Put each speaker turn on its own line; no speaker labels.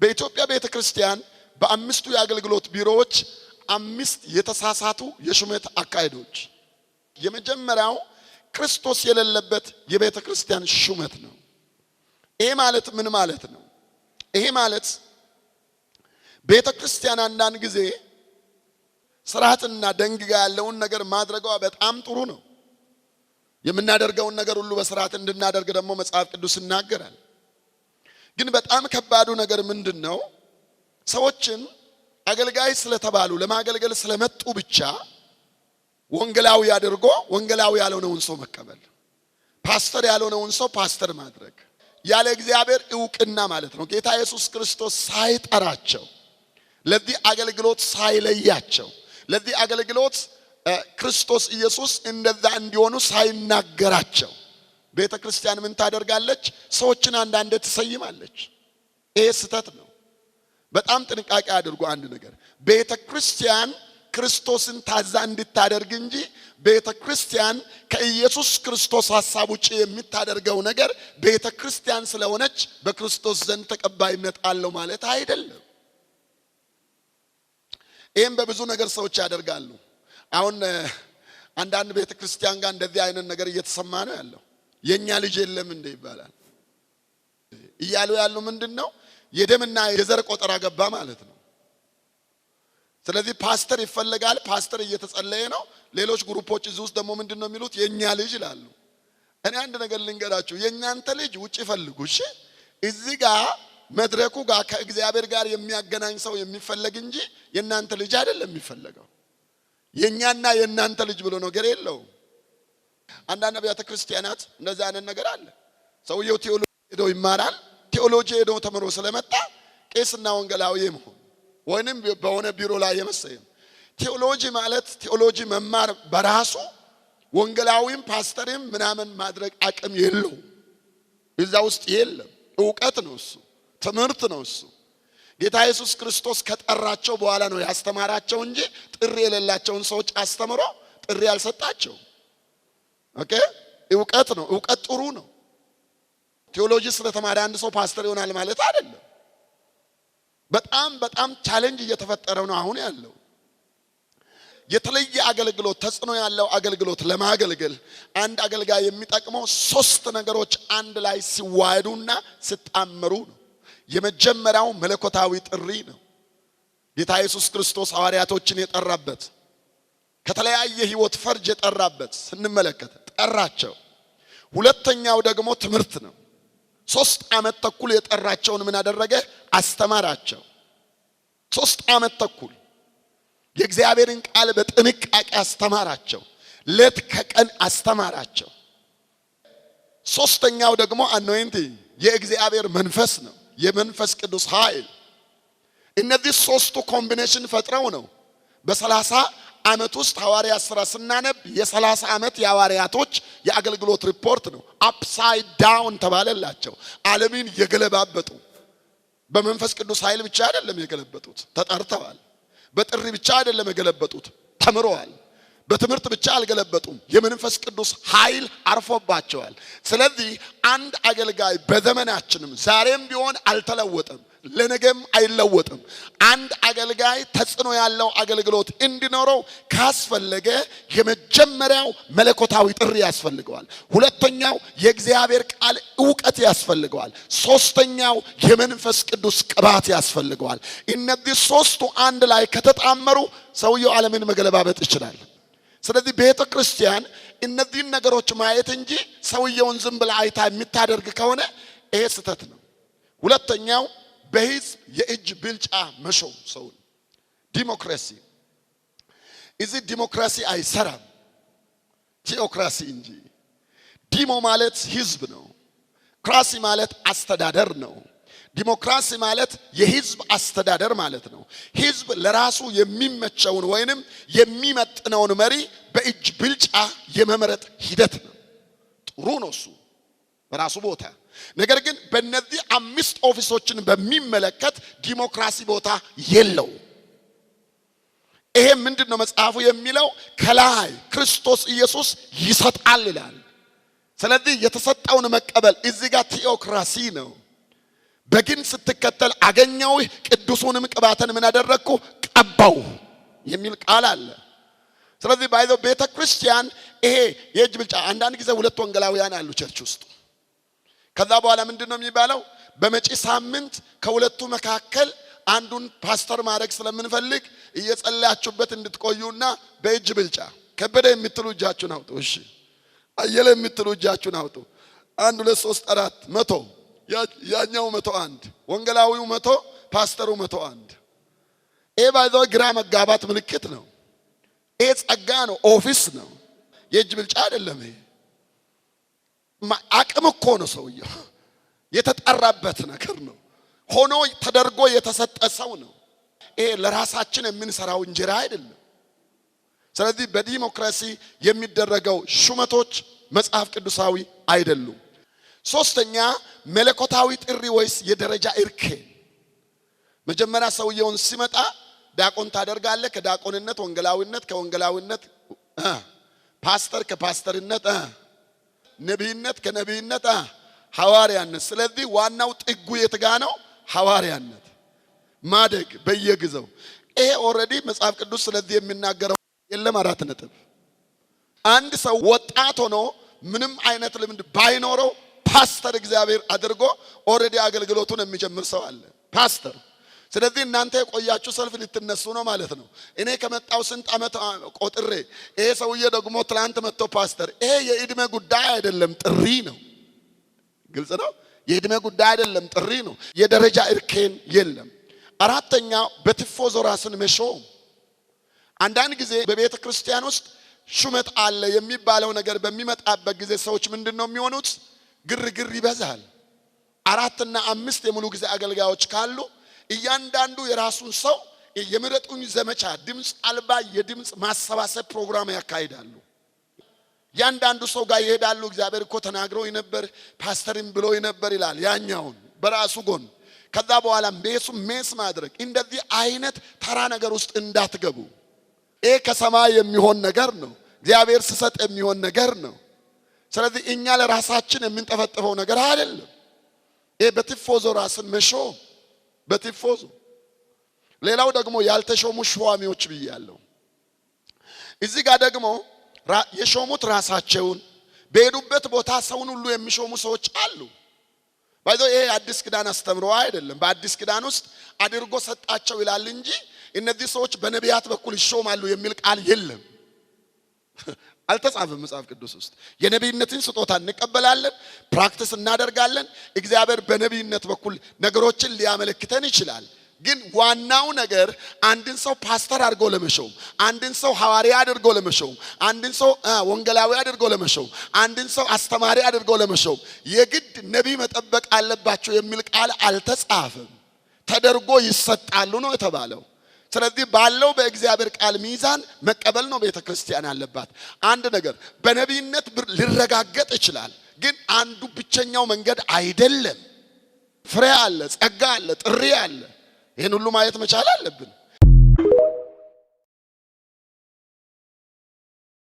በኢትዮጵያ ቤተክርስቲያን በአምስቱ የአገልግሎት ቢሮዎች አምስት የተሳሳቱ የሹመት አካሄዶች። የመጀመሪያው ክርስቶስ የሌለበት የቤተክርስቲያን ሹመት ነው። ይሄ ማለት ምን ማለት ነው? ይሄ ማለት ቤተክርስቲያን አንዳንድ ጊዜ ስርዓትና ደንግጋ ያለውን ነገር ማድረጓ በጣም ጥሩ ነው። የምናደርገውን ነገር ሁሉ በስርዓት እንድናደርግ ደግሞ መጽሐፍ ቅዱስ ይናገራል። ግን በጣም ከባዱ ነገር ምንድነው? ሰዎችን አገልጋይ ስለተባሉ ለማገልገል ስለመጡ ብቻ ወንጌላዊ አድርጎ ወንጌላዊ ያልሆነውን ሰው መቀበል፣ ፓስተር ያልሆነውን ሰው ፓስተር ማድረግ ያለ እግዚአብሔር ዕውቅና ማለት ነው። ጌታ ኢየሱስ ክርስቶስ ሳይጠራቸው ለዚህ አገልግሎት ሳይለያቸው ለዚህ አገልግሎት ክርስቶስ ኢየሱስ እንደዛ እንዲሆኑ ሳይናገራቸው ቤተክርስቲያን ምን ታደርጋለች? ሰዎችን አንዳንዴ ትሰይማለች። ይሄ ስህተት ነው። በጣም ጥንቃቄ አድርጉ። አንድ ነገር ቤተክርስቲያን ክርስቶስን ታዛ እንድታደርግ እንጂ ቤተክርስቲያን ከኢየሱስ ክርስቶስ ሐሳብ ውጪ የምታደርገው ነገር ቤተክርስቲያን ስለሆነች በክርስቶስ ዘንድ ተቀባይነት አለው ማለት አይደለም። ይሄን በብዙ ነገር ሰዎች ያደርጋሉ። አሁን አንዳንድ ቤተክርስቲያን ጋር እንደዚህ አይነት ነገር እየተሰማ ነው ያለው። የኛ ልጅ የለም እንደ ይባላል እያሉ ያሉ ምንድነው? የደምና የዘር ቆጠራ ገባ ማለት ነው። ስለዚህ ፓስተር ይፈልጋል። ፓስተር እየተጸለየ ነው። ሌሎች ግሩፖች እዚህ ውስጥ ደግሞ ምንድነው የሚሉት? የኛ ልጅ ይላሉ። እኔ አንድ ነገር ልንገራችሁ፣ የኛንተ ልጅ ውጪ ፈልጉ። እሺ እዚህ ጋር መድረኩ ጋር ከእግዚአብሔር ጋር የሚያገናኝ ሰው የሚፈልግ እንጂ የናንተ ልጅ አይደለም የሚፈልገው። የኛና የናንተ ልጅ ብሎ ነገር የለው። አንዳንድ አብያተ ክርስቲያናት እንደዛ አይነት ነገር አለ። ሰውየው ቴዎሎጂ ሄዶ ይማራል። ቴዎሎጂ ሄዶ ተምሮ ስለመጣ ቄስና ወንጌላዊ መሆን ወይንም በሆነ ቢሮ ላይ የመሰየም። ቴዎሎጂ ማለት ቴዎሎጂ መማር በራሱ ወንጌላዊም ፓስተርም ምናምን ማድረግ አቅም የለው። እዛ ውስጥ የለም። ዕውቀት ነው እሱ፣ ትምህርት ነው እሱ። ጌታ ኢየሱስ ክርስቶስ ከጠራቸው በኋላ ነው ያስተማራቸው እንጂ ጥሪ የሌላቸውን ሰዎች አስተምሮ ጥሪ ያልሰጣቸው። ኦኬ፣ ዕውቀት ነው። ዕውቀት ጥሩ ነው። ቴዎሎጂ ስለተማረ አንድ ሰው ፓስተር ይሆናል ማለት አይደለም። በጣም ቻሌንጅ እየተፈጠረ ነው አሁን ያለው። የተለየ አገልግሎት፣ ተጽዕኖ ያለው አገልግሎት ለማገልገል አንድ አገልጋይ የሚጠቅመው ሶስት ነገሮች አንድ ላይ ሲዋሃዱና ሲጣመሩ ነው። የመጀመሪያው መለኮታዊ ጥሪ ነው። ጌታ ኢየሱስ ክርስቶስ ሐዋርያቶችን የጠራበት ከተለያየ ህይወት ፈርጅ የጠራበት ስንመለከት ጠራቸው። ሁለተኛው ደግሞ ትምህርት ነው። 3 ዓመት ተኩል የጠራቸውን ምን አደረገ? አስተማራቸው። 3 ዓመት ተኩል የእግዚአብሔርን ቃል በጥንቃቄ አስተማራቸው። ሌት ከቀን አስተማራቸው። ሶስተኛው ደግሞ አኖይንቲንግ የእግዚአብሔር መንፈስ ነው፣ የመንፈስ ቅዱስ ኃይል። እነዚህ ሶስቱ ኮምቢኔሽን ፈጥረው ነው በ30 ዓመት ውስጥ ሐዋርያት ሥራ ስናነብ የ30 ዓመት የሐዋርያቶች የአገልግሎት ሪፖርት ነው። አፕሳይድ ዳውን ተባለላቸው። ዓለምን የገለባበጡ በመንፈስ ቅዱስ ኃይል ብቻ አይደለም የገለበጡት፣ ተጠርተዋል። በጥሪ ብቻ አይደለም የገለበጡት፣ ተምረዋል። በትምህርት ብቻ አልገለበጡም፣ የመንፈስ ቅዱስ ኃይል አርፎባቸዋል። ስለዚህ አንድ አገልጋይ በዘመናችንም ዛሬም ቢሆን አልተለወጠም፣ ለነገም አይለወጥም። አንድ አገልጋይ ተጽዕኖ ያለው አገልግሎት እንዲኖረው ካስፈለገ የመጀመሪያው መለኮታዊ ጥሪ ያስፈልገዋል። ሁለተኛው የእግዚአብሔር ቃል ዕውቀት ያስፈልገዋል። ሶስተኛው የመንፈስ ቅዱስ ቅባት ያስፈልገዋል። እነዚህ ሶስቱ አንድ ላይ ከተጣመሩ ሰውየው ዓለምን መገለባበጥ ይችላል። ስለዚህ ቤተክርስቲያን እነዚህን ነገሮች ማየት እንጂ ሰውየውን ዝም ብላ አይታ የምታደርግ ከሆነ ይሄ ስህተት ነው። ሁለተኛው በህዝብ የእጅ ብልጫ መሾም ሰው ዲሞክራሲ። እዚህ ዲሞክራሲ አይሰራም፣ ቴዎክራሲ እንጂ። ዲሞ ማለት ህዝብ ነው፣ ክራሲ ማለት አስተዳደር ነው። ዲሞክራሲ ማለት የህዝብ አስተዳደር ማለት ነው። ህዝብ ለራሱ የሚመቸውን ወይንም የሚመጥነውን መሪ በእጅ ብልጫ የመመረጥ ሂደት ነው። ጥሩ ነው እሱ በራሱ ቦታ። ነገር ግን በእነዚህ 5 ኦፊሶችን በሚመለከት ዲሞክራሲ ቦታ የለው። ይሄ ምንድነው መጽሐፉ የሚለው? ከላይ ክርስቶስ ኢየሱስ ይሰጣል ይላል። ስለዚህ የተሰጠውን መቀበል እዚህ ጋር ቴዎክራሲ ነው። በግን ስትከተል አገኘው ቅዱሱንም ቅባትን ምን አደረኩ ቀባው የሚል ቃል አለ። ስለዚህ ባይዘው ቤተክርስቲያን ይሄ የእጅ ብልጫ አንዳንድ ጊዜ ሁለት ወንጌላውያን አሉ ቸርች ውስጥ። ከዛ በኋላ ምንድነው የሚባለው በመጪ ሳምንት ከሁለቱ መካከል አንዱን ፓስተር ማድረግ ስለምንፈልግ እየጸለያችሁበት እንድትቆዩና በእጅ ብልጫ ከበደ የምትሉ እጃችሁን አውጡ። እሺ አየለ የምትሉ እጃችሁን አውጡ። 1 2 3 4 100 ያኛው 101 ወንጌላዊው 100 ፓስተሩ 101 ይሄ ባይዘው ግራ መጋባት ምልክት ነው። ይሄ ጸጋ ነው፣ ኦፊስ ነው፣ የእጅ ብልጫ አይደለም። ይሄ አቅም እኮ ነው፣ ሰውየው የተጠራበት ነገር ነው፣ ሆኖ ተደርጎ የተሰጠ ሰው ነው። ይሄ ለራሳችን የምንሰራው እንጀራ አይደለም። ስለዚህ በዲሞክራሲ የሚደረገው ሹመቶች መጽሐፍ ቅዱሳዊ አይደሉም። ሶስተኛ መለኮታዊ ጥሪ ወይስ የደረጃ እርከን? መጀመሪያ ሰውየውን ሲመጣ ዲያቆን ታደርጋለህ፣ ከዲያቆንነት ወንጌላዊነት፣ ከወንጌላዊነት ፓስተር፣ ከፓስተርነት ነብይነት፣ ከነብይነት ሐዋርያነት። ስለዚህ ዋናው ጥጉ የትጋ ነው? ሐዋርያነት ማደግ በየጊዜው። ይሄ ኦሬዲ መጽሐፍ ቅዱስ ስለዚህ የሚናገረው የለም። 4 ነጥብ። አንድ ሰው ወጣት ሆኖ ምንም አይነት ልምድ ባይኖረው ፓስተር እግዚአብሔር አድርጎ ኦሬዲ አገልግሎቱን የሚጀምር ሰው አለ ፓስተር። ስለዚህ እናንተ የቆያችሁ ሰልፍ ልትነሱ ነው ማለት ነው። እኔ ከመጣው ስንት ዓመት ቆጥሬ ይሄ ሰውዬ ደግሞ ትላንት መጥቶ ፓስተር። ይሄ የእድሜ ጉዳይ አይደለም፣ ጥሪ ነው። ግልጽ ነው። የእድሜ ጉዳይ አይደለም፣ ጥሪ ነው። የደረጃ እርከን የለም። አራተኛ በትፎዞ ራስን መሾም። አንዳንድ ጊዜ በቤተ ክርስቲያን ውስጥ ሹመት አለ የሚባለው ነገር በሚመጣበት ጊዜ ሰዎች ምንድነው የሚሆኑት? ግርግር ይበዛል። 4 እና 5 የሙሉ ጊዜ አገልጋዮች ካሉ እያንዳንዱ የራሱን ሰው የምረጡኝ ዘመቻ ድምጽ አልባ የድምጽ ማሰባሰብ ፕሮግራም ያካሂዳሉ። ያንዳንዱ ሰው ጋር ይሄዳሉ። እግዚአብሔር እኮ ተናግሮኝ ነበር፣ ፓስተርም ብሎኝ ነበር ይላል ያኛውን በራሱ ጎን። ከዛ በኋላ ሜስ ማድረግ። እንደዚህ አይነት ተራ ነገር ውስጥ እንዳትገቡ። ይሄ ከሰማይ የሚሆን ነገር ነው፣ እግዚአብሔር ሲሰጥ የሚሆን ነገር ነው። ስለዚህ እኛ ለራሳችን የምንጠፈጥፈው ነገር አይደለም። ይሄ በትፎዞ ራስን መሾም በትፎዞ። ሌላው ደግሞ ያልተሾሙ ሿሚዎች ብያለሁ። እዚህ ጋር ደግሞ የሾሙት ራሳቸውን በሄዱበት ቦታ ሰውን ሁሉ የሚሾሙ ሰዎች አሉ። ባይዘው ይሄ አዲስ ኪዳን አስተምሮ አይደለም። በአዲስ ኪዳን ውስጥ አድርጎ ሰጣቸው ይላል እንጂ እነዚህ ሰዎች በነቢያት በኩል ይሾማሉ የሚል ቃል የለም፣ አልተጻፈም መጽሐፍ ቅዱስ ውስጥ። የነቢይነትን ስጦታ እንቀበላለን፣ ፕራክቲስ እናደርጋለን። እግዚአብሔር በነቢይነት በኩል ነገሮችን ሊያመለክተን ይችላል። ግን ዋናው ነገር አንድን ሰው ፓስተር አድርጎ ለመሾም፣ አንድን ሰው ሐዋርያ አድርጎ ለመሾም፣ አንድን ሰው ወንጌላዊ አድርጎ ለመሾም፣ አንድን ሰው አስተማሪ አድርጎ ለመሾም የግድ ነቢይ መጠበቅ አለባቸው የሚል ቃል አልተጻፈም። ተደርጎ ይሰጣሉ ነው የተባለው። ስለዚህ ባለው በእግዚአብሔር ቃል ሚዛን መቀበል ነው ቤተክርስቲያን ያለባት። አንድ ነገር በነቢይነት ሊረጋገጥ ይችላል፣ ግን አንዱ ብቸኛው መንገድ አይደለም። ፍሬ አለ፣ ጸጋ አለ፣ ጥሪ አለ። ይሄን ሁሉ ማየት መቻል አለብን።